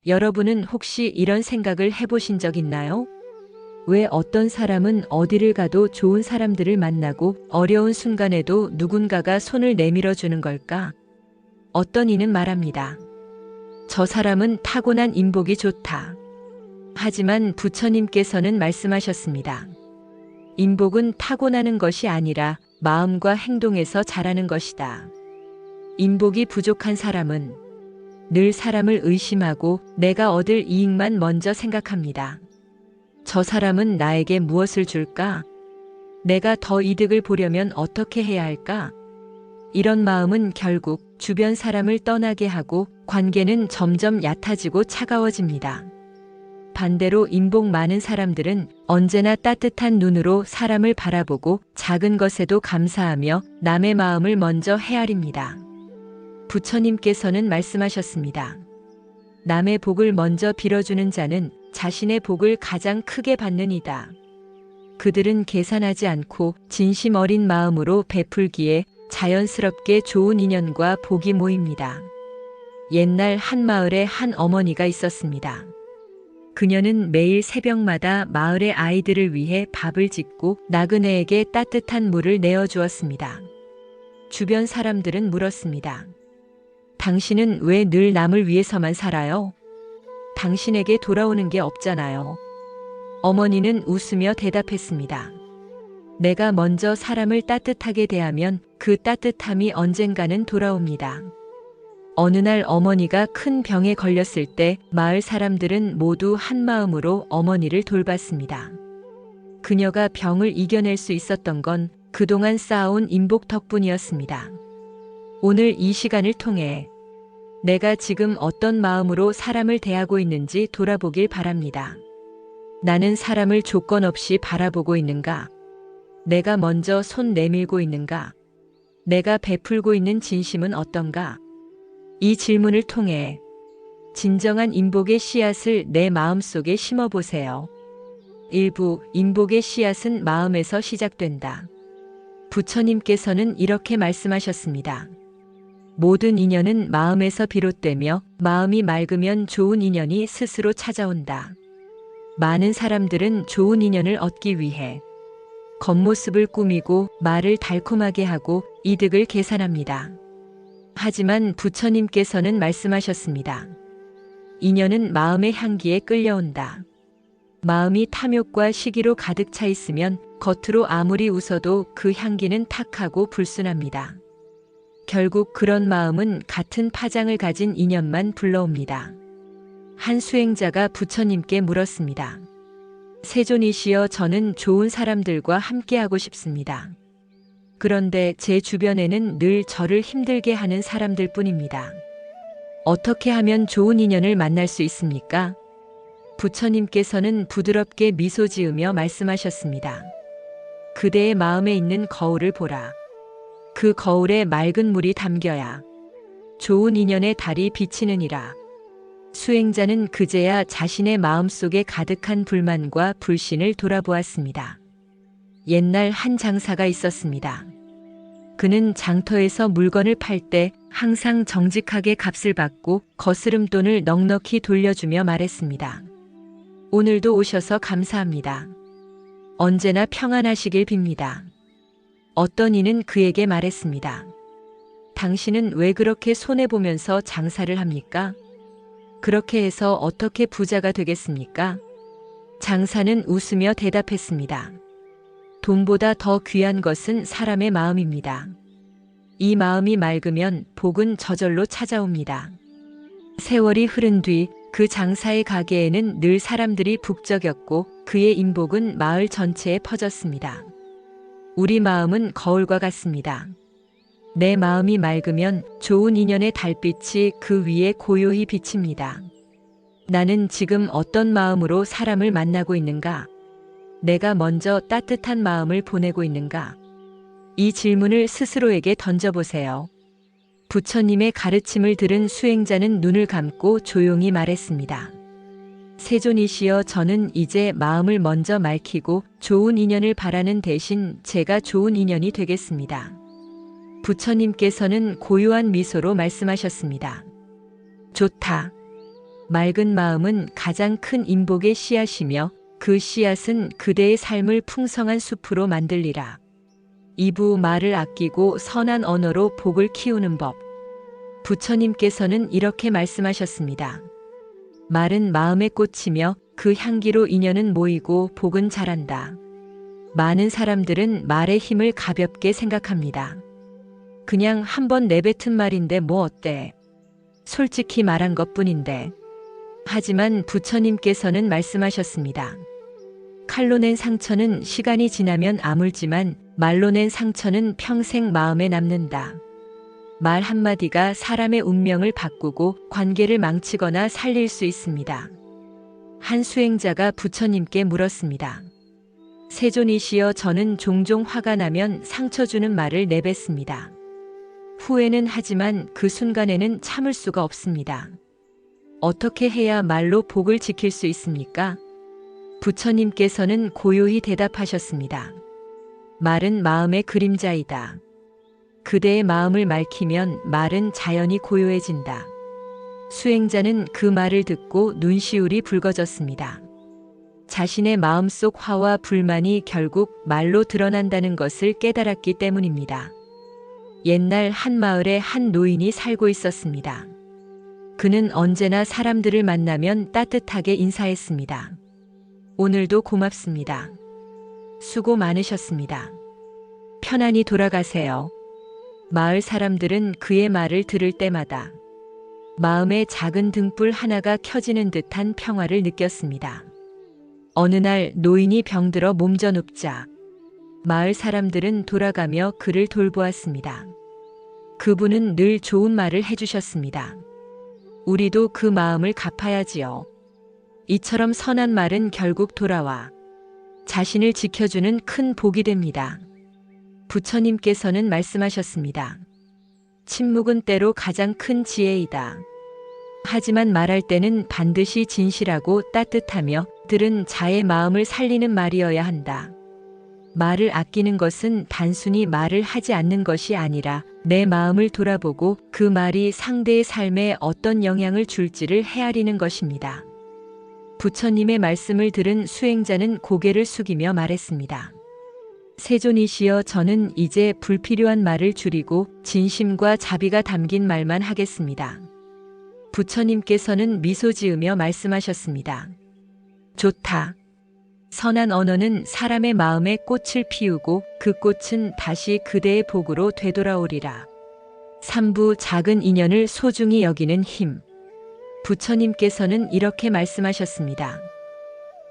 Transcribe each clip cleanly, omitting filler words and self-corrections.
여러분은 혹시 이런 생각을 해보신 적 있나요? 왜 어떤 사람은 어디를 가도 좋은 사람들을 만나고 어려운 순간에도 누군가가 손을 내밀어 주는 걸까? 어떤 이는 말합니다. 저 사람은 타고난 인복이 좋다. 하지만 부처님께서는 말씀하셨습니다. 인복은 타고나는 것이 아니라 마음과 행동에서 자라는 것이다. 인복이 부족한 사람은 늘 사람을 의심하고 내가 얻을 이익만 먼저 생각합니다. 저 사람은 나에게 무엇을 줄까? 내가 더 이득을 보려면 어떻게 해야 할까? 이런 마음은 결국 주변 사람을 떠나게 하고 관계는 점점 얕아지고 차가워집니다. 반대로 인복 많은 사람들은 언제나 따뜻한 눈으로 사람을 바라보고 작은 것에도 감사하며 남의 마음을 먼저 헤아립니다. 부처님께서는 말씀하셨습니다. 남의 복을 먼저 빌어주는 자는 자신의 복을 가장 크게 받는 이다. 그들은 계산하지 않고 진심 어린 마음으로 베풀기에 자연스럽게 좋은 인연과 복이 모입니다. 옛날 한 마을에 한 어머니가 있었습니다. 그녀는 매일 새벽마다 마을의 아이들을 위해 밥을 짓고 나그네에게 따뜻한 물을 내어주었습니다. 주변 사람들은 물었습니다. 당신은 왜 늘 남을 위해서만 살아요? 당신에게 돌아오는 게 없잖아요. 어머니는 웃으며 대답했습니다. 내가 먼저 사람을 따뜻하게 대하면 그 따뜻함이 언젠가는 돌아옵니다. 어느 날 어머니가 큰 병에 걸렸을 때 마을 사람들은 모두 한 마음으로 어머니를 돌봤습니다. 그녀가 병을 이겨낼 수 있었던 건 그동안 쌓아온 인복 덕분이었습니다. 오늘 이 시간을 통해 내가 지금 어떤 마음으로 사람을 대하고 있는지 돌아보길 바랍니다. 나는 사람을 조건 없이 바라보고 있는가? 내가 먼저 손 내밀고 있는가? 내가 베풀고 있는 진심은 어떤가? 이 질문을 통해 진정한 인복의 씨앗을 내 마음속에 심어보세요. 일부 인복의 씨앗은 마음에서 시작된다. 부처님께서는 이렇게 말씀하셨습니다. 모든 인연은 마음에서 비롯되며 마음이 맑으면 좋은 인연이 스스로 찾아온다. 많은 사람들은 좋은 인연을 얻기 위해 겉모습을 꾸미고 말을 달콤하게 하고 이득을 계산합니다. 하지만 부처님께서는 말씀하셨습니다. 인연은 마음의 향기에 끌려온다. 마음이 탐욕과 시기로 가득 차 있으면 겉으로 아무리 웃어도 그 향기는 탁하고 불순합니다. 결국 그런 마음은 같은 파장을 가진 인연만 불러옵니다. 한 수행자가 부처님께 물었습니다. 세존이시여, 저는 좋은 사람들과 함께하고 싶습니다. 그런데 제 주변에는 늘 저를 힘들게 하는 사람들 뿐입니다. 어떻게 하면 좋은 인연을 만날 수 있습니까? 부처님께서는 부드럽게 미소 지으며 말씀하셨습니다. 그대의 마음에 있는 거울을 보라. 그 거울에 맑은 물이 담겨야 좋은 인연의 달이 비치느니라. 수행자는 그제야 자신의 마음속에 가득한 불만과 불신을 돌아보았습니다. 옛날 한 장사가 있었습니다. 그는 장터에서 물건을 팔 때 항상 정직하게 값을 받고 거스름돈을 넉넉히 돌려주며 말했습니다. 오늘도 오셔서 감사합니다. 언제나 평안하시길 빕니다. 어떤 이는 그에게 말했습니다. 당신은 왜 그렇게 손해보면서 장사를 합니까? 그렇게 해서 어떻게 부자가 되겠습니까? 장사는 웃으며 대답했습니다. 돈보다 더 귀한 것은 사람의 마음입니다. 이 마음이 맑으면 복은 저절로 찾아옵니다. 세월이 흐른 뒤 그 장사의 가게에는 늘 사람들이 북적였고 그의 인복은 마을 전체에 퍼졌습니다. 우리 마음은 거울과 같습니다. 내 마음이 맑으면 좋은 인연의 달빛이 그 위에 고요히 비칩니다. 나는 지금 어떤 마음으로 사람을 만나고 있는가? 내가 먼저 따뜻한 마음을 보내고 있는가? 이 질문을 스스로에게 던져보세요. 부처님의 가르침을 들은 수행자는 눈을 감고 조용히 말했습니다. 세존이시여, 저는 이제 마음을 먼저 맑히고 좋은 인연을 바라는 대신 제가 좋은 인연이 되겠습니다. 부처님께서는 고요한 미소로 말씀하셨습니다. 좋다. 맑은 마음은 가장 큰 인복의 씨앗이며 그 씨앗은 그대의 삶을 풍성한 숲으로 만들리라. 2부 말을 아끼고 선한 언어로 복을 키우는 법. 부처님께서는 이렇게 말씀하셨습니다. 말은 마음의 꽃이며 그 향기로 인연은 모이고 복은 자란다. 많은 사람들은 말의 힘을 가볍게 생각합니다. 그냥 한번 내뱉은 말인데 뭐 어때? 솔직히 말한 것뿐인데. 하지만 부처님께서는 말씀하셨습니다. 칼로 낸 상처는 시간이 지나면 아물지만 말로 낸 상처는 평생 마음에 남는다. 말 한마디가 사람의 운명을 바꾸고 관계를 망치거나 살릴 수 있습니다. 한 수행자가 부처님께 물었습니다. 세존이시여, 저는 종종 화가 나면 상처 주는 말을 내뱉습니다. 후회는 하지만 그 순간에는 참을 수가 없습니다. 어떻게 해야 말로 복을 지킬 수 있습니까? 부처님께서는 고요히 대답하셨습니다. 말은 마음의 그림자이다. 그대의 마음을 맑히면 말은 자연히 고요해진다. 수행자는 그 말을 듣고 눈시울이 붉어졌습니다. 자신의 마음속 화와 불만이 결국 말로 드러난다는 것을 깨달았기 때문입니다. 옛날 한 마을에 한 노인이 살고 있었습니다. 그는 언제나 사람들을 만나면 따뜻하게 인사했습니다. 오늘도 고맙습니다. 수고 많으셨습니다. 편안히 돌아가세요. 마을 사람들은 그의 말을 들을 때마다 마음에 작은 등불 하나가 켜지는 듯한 평화를 느꼈습니다. 어느 날 노인이 병들어 몸져 눕자 마을 사람들은 돌아가며 그를 돌보았습니다. 그분은 늘 좋은 말을 해주셨습니다. 우리도 그 마음을 갚아야지요. 이처럼 선한 말은 결국 돌아와 자신을 지켜주는 큰 복이 됩니다. 부처님께서는 말씀하셨습니다. 침묵은 때로 가장 큰 지혜이다. 하지만 말할 때는 반드시 진실하고 따뜻하며 들은 자의 마음을 살리는 말이어야 한다. 말을 아끼는 것은 단순히 말을 하지 않는 것이 아니라 내 마음을 돌아보고 그 말이 상대의 삶에 어떤 영향을 줄지를 헤아리는 것입니다. 부처님의 말씀을 들은 수행자는 고개를 숙이며 말했습니다. 세존이시여, 저는 이제 불필요한 말을 줄이고 진심과 자비가 담긴 말만 하겠습니다. 부처님께서는 미소 지으며 말씀하셨습니다. 좋다. 선한 언어는 사람의 마음에 꽃을 피우고 그 꽃은 다시 그대의 복으로 되돌아오리라. 3부 작은 인연을 소중히 여기는 힘. 부처님께서는 이렇게 말씀하셨습니다.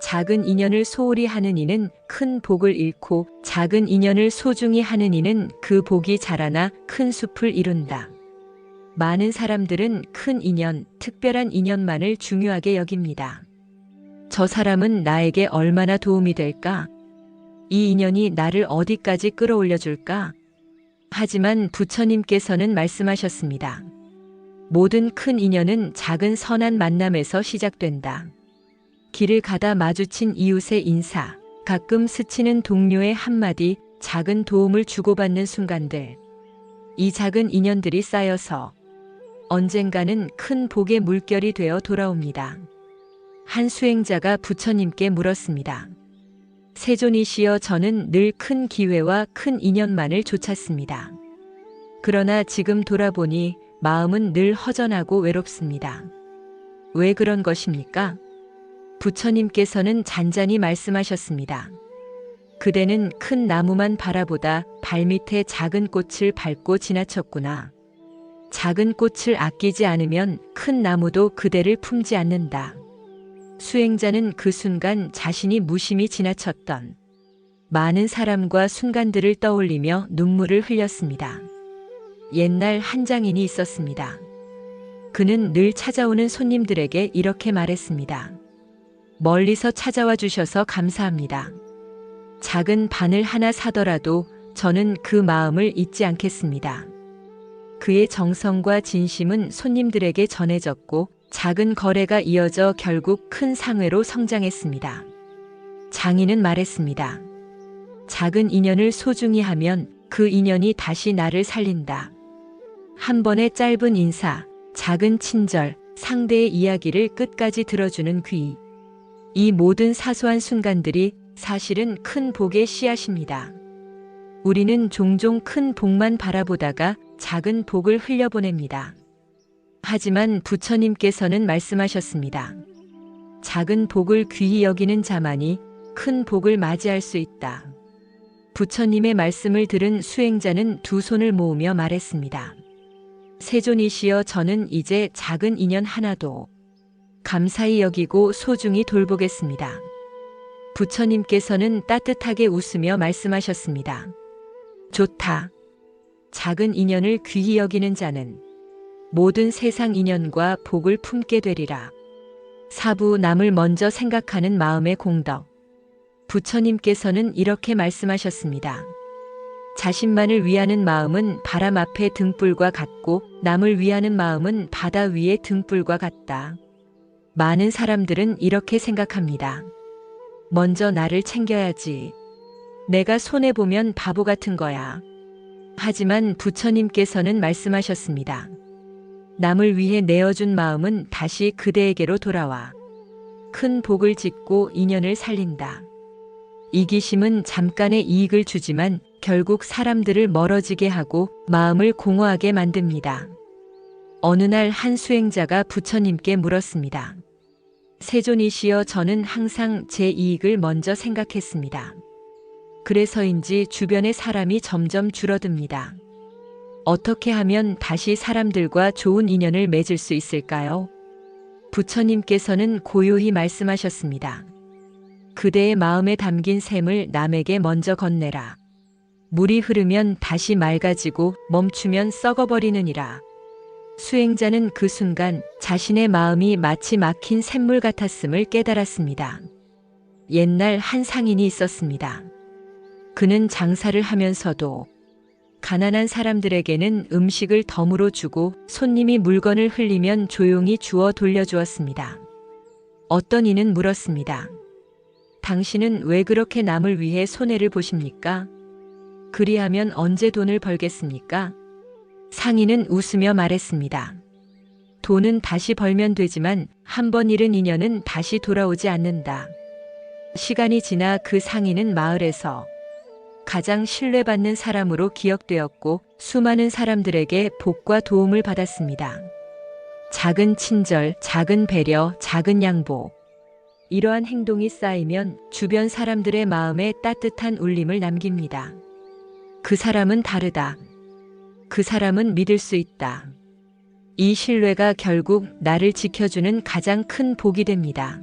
작은 인연을 소홀히 하는 이는 큰 복을 잃고 작은 인연을 소중히 하는 이는 그 복이 자라나 큰 숲을 이룬다. 많은 사람들은 큰 인연, 특별한 인연만을 중요하게 여깁니다. 저 사람은 나에게 얼마나 도움이 될까? 이 인연이 나를 어디까지 끌어올려 줄까? 하지만 부처님께서는 말씀하셨습니다. 모든 큰 인연은 작은 선한 만남에서 시작된다. 길을 가다 마주친 이웃의 인사, 가끔 스치는 동료의 한마디, 작은 도움을 주고받는 순간들. 이 작은 인연들이 쌓여서 언젠가는 큰 복의 물결이 되어 돌아옵니다. 한 수행자가 부처님께 물었습니다. 세존이시여, 저는 늘 큰 기회와 큰 인연만을 좇았습니다. 그러나 지금 돌아보니 마음은 늘 허전하고 외롭습니다. 왜 그런 것입니까? 부처님께서는 잔잔히 말씀하셨습니다. 그대는 큰 나무만 바라보다 발밑에 작은 꽃을 밟고 지나쳤구나. 작은 꽃을 아끼지 않으면 큰 나무도 그대를 품지 않는다. 수행자는 그 순간 자신이 무심히 지나쳤던 많은 사람과 순간들을 떠올리며 눈물을 흘렸습니다. 옛날 한 장인이 있었습니다. 그는 늘 찾아오는 손님들에게 이렇게 말했습니다. 멀리서 찾아와 주셔서 감사합니다. 작은 바늘 하나 사더라도 저는 그 마음을 잊지 않겠습니다. 그의 정성과 진심은 손님들에게 전해졌고 작은 거래가 이어져 결국 큰 상회로 성장했습니다. 장인은 말했습니다. 작은 인연을 소중히 하면 그 인연이 다시 나를 살린다. 한 번의 짧은 인사, 작은 친절, 상대의 이야기를 끝까지 들어주는 귀. 이 모든 사소한 순간들이 사실은 큰 복의 씨앗입니다. 우리는 종종 큰 복만 바라보다가 작은 복을 흘려보냅니다. 하지만 부처님께서는 말씀하셨습니다. 작은 복을 귀히 여기는 자만이 큰 복을 맞이할 수 있다. 부처님의 말씀을 들은 수행자는 두 손을 모으며 말했습니다. 세존이시여, 저는 이제 작은 인연 하나도 감사히 여기고 소중히 돌보겠습니다. 부처님께서는 따뜻하게 웃으며 말씀하셨습니다. 좋다. 작은 인연을 귀히 여기는 자는 모든 세상 인연과 복을 품게 되리라. 사부 남을 먼저 생각하는 마음의 공덕. 부처님께서는 이렇게 말씀하셨습니다. 자신만을 위하는 마음은 바람 앞의 등불과 같고 남을 위하는 마음은 바다 위의 등불과 같다. 많은 사람들은 이렇게 생각합니다. 먼저 나를 챙겨야지. 내가 손해보면 바보 같은 거야. 하지만 부처님께서는 말씀하셨습니다. 남을 위해 내어준 마음은 다시 그대에게로 돌아와 큰 복을 짓고 인연을 살린다. 이기심은 잠깐의 이익을 주지만 결국 사람들을 멀어지게 하고 마음을 공허하게 만듭니다. 어느 날 한 수행자가 부처님께 물었습니다. 세존이시여, 저는 항상 제 이익을 먼저 생각했습니다. 그래서인지 주변의 사람이 점점 줄어듭니다. 어떻게 하면 다시 사람들과 좋은 인연을 맺을 수 있을까요? 부처님께서는 고요히 말씀하셨습니다. 그대의 마음에 담긴 샘을 남에게 먼저 건네라. 물이 흐르면 다시 맑아지고 멈추면 썩어버리느니라. 수행자는 그 순간 자신의 마음이 마치 막힌 샘물 같았음을 깨달았습니다. 옛날 한 상인이 있었습니다. 그는 장사를 하면서도 가난한 사람들에게는 음식을 덤으로 주고 손님이 물건을 흘리면 조용히 주워 돌려주었습니다. 어떤 이는 물었습니다. 당신은 왜 그렇게 남을 위해 손해를 보십니까? 그리하면 언제 돈을 벌겠습니까? 상인은 웃으며 말했습니다. 돈은 다시 벌면 되지만 한 번 잃은 인연은 다시 돌아오지 않는다. 시간이 지나 그 상인은 마을에서 가장 신뢰받는 사람으로 기억되었고 수많은 사람들에게 복과 도움을 받았습니다. 작은 친절, 작은 배려, 작은 양보. 이러한 행동이 쌓이면 주변 사람들의 마음에 따뜻한 울림을 남깁니다. 그 사람은 다르다. 그 사람은 믿을 수 있다. 이 신뢰가 결국 나를 지켜주는 가장 큰 복이 됩니다.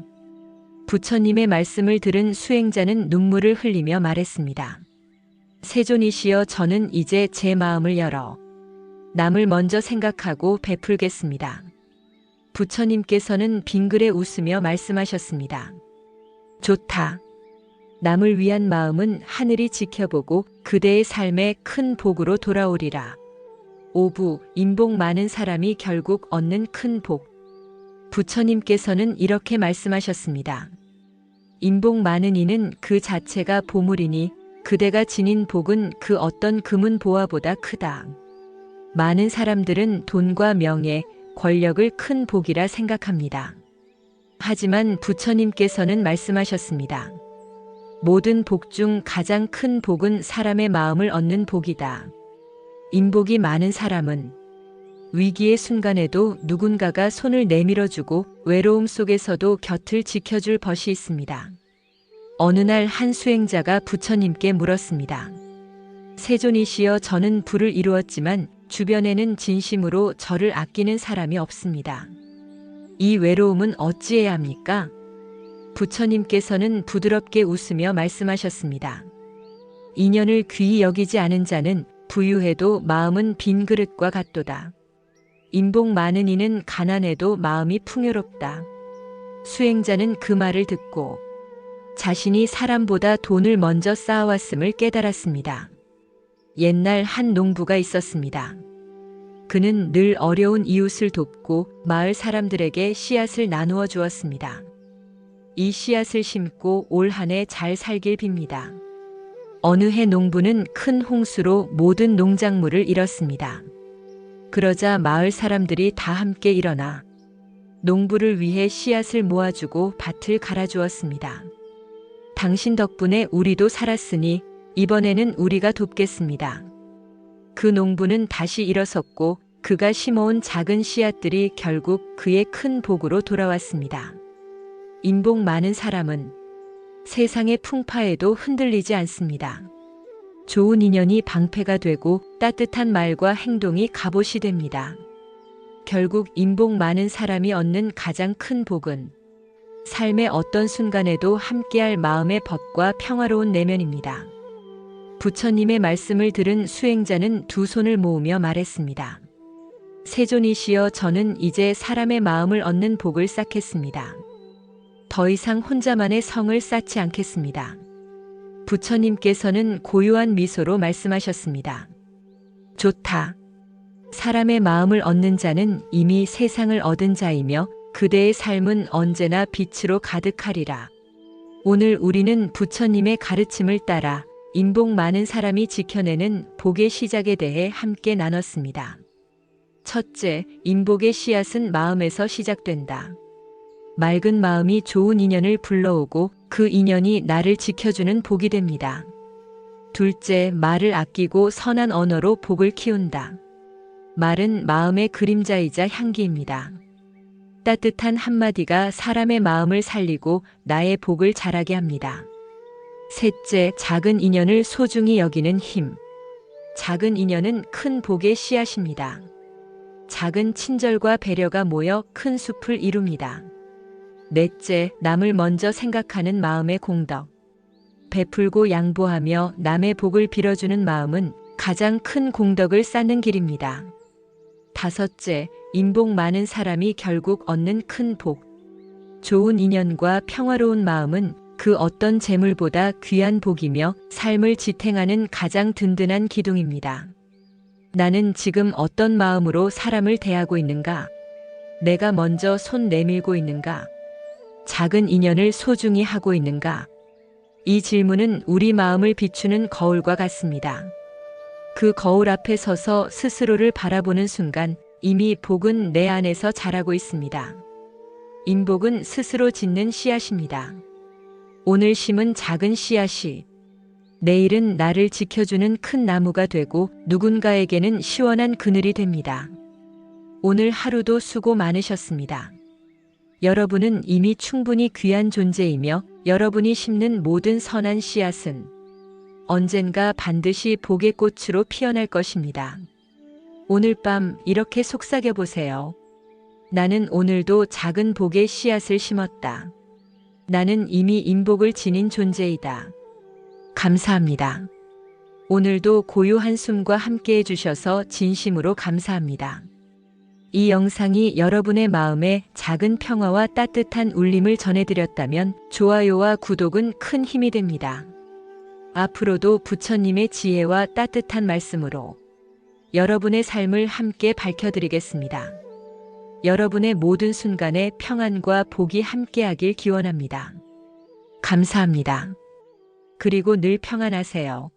부처님의 말씀을 들은 수행자는 눈물을 흘리며 말했습니다. 세존이시여, 저는 이제 제 마음을 열어 남을 먼저 생각하고 베풀겠습니다. 부처님께서는 빙그레 웃으며 말씀하셨습니다. 좋다. 남을 위한 마음은 하늘이 지켜보고 그대의 삶에 큰 복으로 돌아오리라. 오부, 인복 많은 사람이 결국 얻는 큰 복. 부처님께서는 이렇게 말씀하셨습니다. 인복 많은 이는 그 자체가 보물이니 그대가 지닌 복은 그 어떤 금은 보화보다 크다. 많은 사람들은 돈과 명예, 권력을 큰 복이라 생각합니다. 하지만 부처님께서는 말씀하셨습니다. 모든 복 중 가장 큰 복은 사람의 마음을 얻는 복이다. 인복이 많은 사람은 위기의 순간에도 누군가가 손을 내밀어주고 외로움 속에서도 곁을 지켜줄 벗이 있습니다. 어느 날 한 수행자가 부처님께 물었습니다. 세존이시여, 저는 부를 이루었지만 주변에는 진심으로 저를 아끼는 사람이 없습니다. 이 외로움은 어찌해야 합니까? 부처님께서는 부드럽게 웃으며 말씀하셨습니다. 인연을 귀히 여기지 않은 자는 부유해도 마음은 빈 그릇과 같도다. 인복 많은 이는 가난해도 마음이 풍요롭다. 수행자는 그 말을 듣고 자신이 사람보다 돈을 먼저 쌓아왔음을 깨달았습니다. 옛날 한 농부가 있었습니다. 그는 늘 어려운 이웃을 돕고 마을 사람들에게 씨앗을 나누어 주었습니다. 이 씨앗을 심고 올 한 해 잘 살길 빕니다. 어느 해 농부는 큰 홍수로 모든 농작물을 잃었습니다. 그러자 마을 사람들이 다 함께 일어나 농부를 위해 씨앗을 모아주고 밭을 갈아주었습니다. 당신 덕분에 우리도 살았으니 이번에는 우리가 돕겠습니다. 그 농부는 다시 일어섰고 그가 심어온 작은 씨앗들이 결국 그의 큰 복으로 돌아왔습니다. 인복 많은 사람은 세상의 풍파에도 흔들리지 않습니다. 좋은 인연이 방패가 되고 따뜻한 말과 행동이 갑옷이 됩니다. 결국 인복 많은 사람이 얻는 가장 큰 복은 삶의 어떤 순간에도 함께할 마음의 법과 평화로운 내면입니다. 부처님의 말씀을 들은 수행자는 두 손을 모으며 말했습니다. 세존이시여, 저는 이제 사람의 마음을 얻는 복을 쌓겠습니다. 더 이상 혼자만의 성을 쌓지 않겠습니다. 부처님께서는 고요한 미소로 말씀하셨습니다. 좋다. 사람의 마음을 얻는 자는 이미 세상을 얻은 자이며 그대의 삶은 언제나 빛으로 가득하리라. 오늘 우리는 부처님의 가르침을 따라 인복 많은 사람이 지켜내는 복의 시작에 대해 함께 나눴습니다. 첫째, 인복의 씨앗은 마음에서 시작된다. 맑은 마음이 좋은 인연을 불러오고 그 인연이 나를 지켜주는 복이 됩니다. 둘째, 말을 아끼고 선한 언어로 복을 키운다. 말은 마음의 그림자이자 향기입니다. 따뜻한 한마디가 사람의 마음을 살리고 나의 복을 자라게 합니다. 셋째, 작은 인연을 소중히 여기는 힘. 작은 인연은 큰 복의 씨앗입니다. 작은 친절과 배려가 모여 큰 숲을 이룹니다. 넷째, 남을 먼저 생각하는 마음의 공덕. 베풀고 양보하며 남의 복을 빌어주는 마음은 가장 큰 공덕을 쌓는 길입니다. 다섯째, 인복 많은 사람이 결국 얻는 큰 복. 좋은 인연과 평화로운 마음은 그 어떤 재물보다 귀한 복이며 삶을 지탱하는 가장 든든한 기둥입니다. 나는 지금 어떤 마음으로 사람을 대하고 있는가? 내가 먼저 손 내밀고 있는가? 작은 인연을 소중히 하고 있는가? 이 질문은 우리 마음을 비추는 거울과 같습니다. 그 거울 앞에 서서 스스로를 바라보는 순간 이미 복은 내 안에서 자라고 있습니다. 인복은 스스로 짓는 씨앗입니다. 오늘 심은 작은 씨앗이 내일은 나를 지켜주는 큰 나무가 되고 누군가에게는 시원한 그늘이 됩니다. 오늘 하루도 수고 많으셨습니다. 여러분은 이미 충분히 귀한 존재이며 여러분이 심는 모든 선한 씨앗은 언젠가 반드시 복의 꽃으로 피어날 것입니다. 오늘 밤 이렇게 속삭여 보세요. 나는 오늘도 작은 복의 씨앗을 심었다. 나는 이미 인복을 지닌 존재이다. 감사합니다. 오늘도 고요한 숨과 함께 해주셔서 진심으로 감사합니다. 이 영상이 여러분의 마음에 작은 평화와 따뜻한 울림을 전해드렸다면 좋아요와 구독은 큰 힘이 됩니다. 앞으로도 부처님의 지혜와 따뜻한 말씀으로 여러분의 삶을 함께 밝혀드리겠습니다. 여러분의 모든 순간에 평안과 복이 함께하길 기원합니다. 감사합니다. 그리고 늘 평안하세요.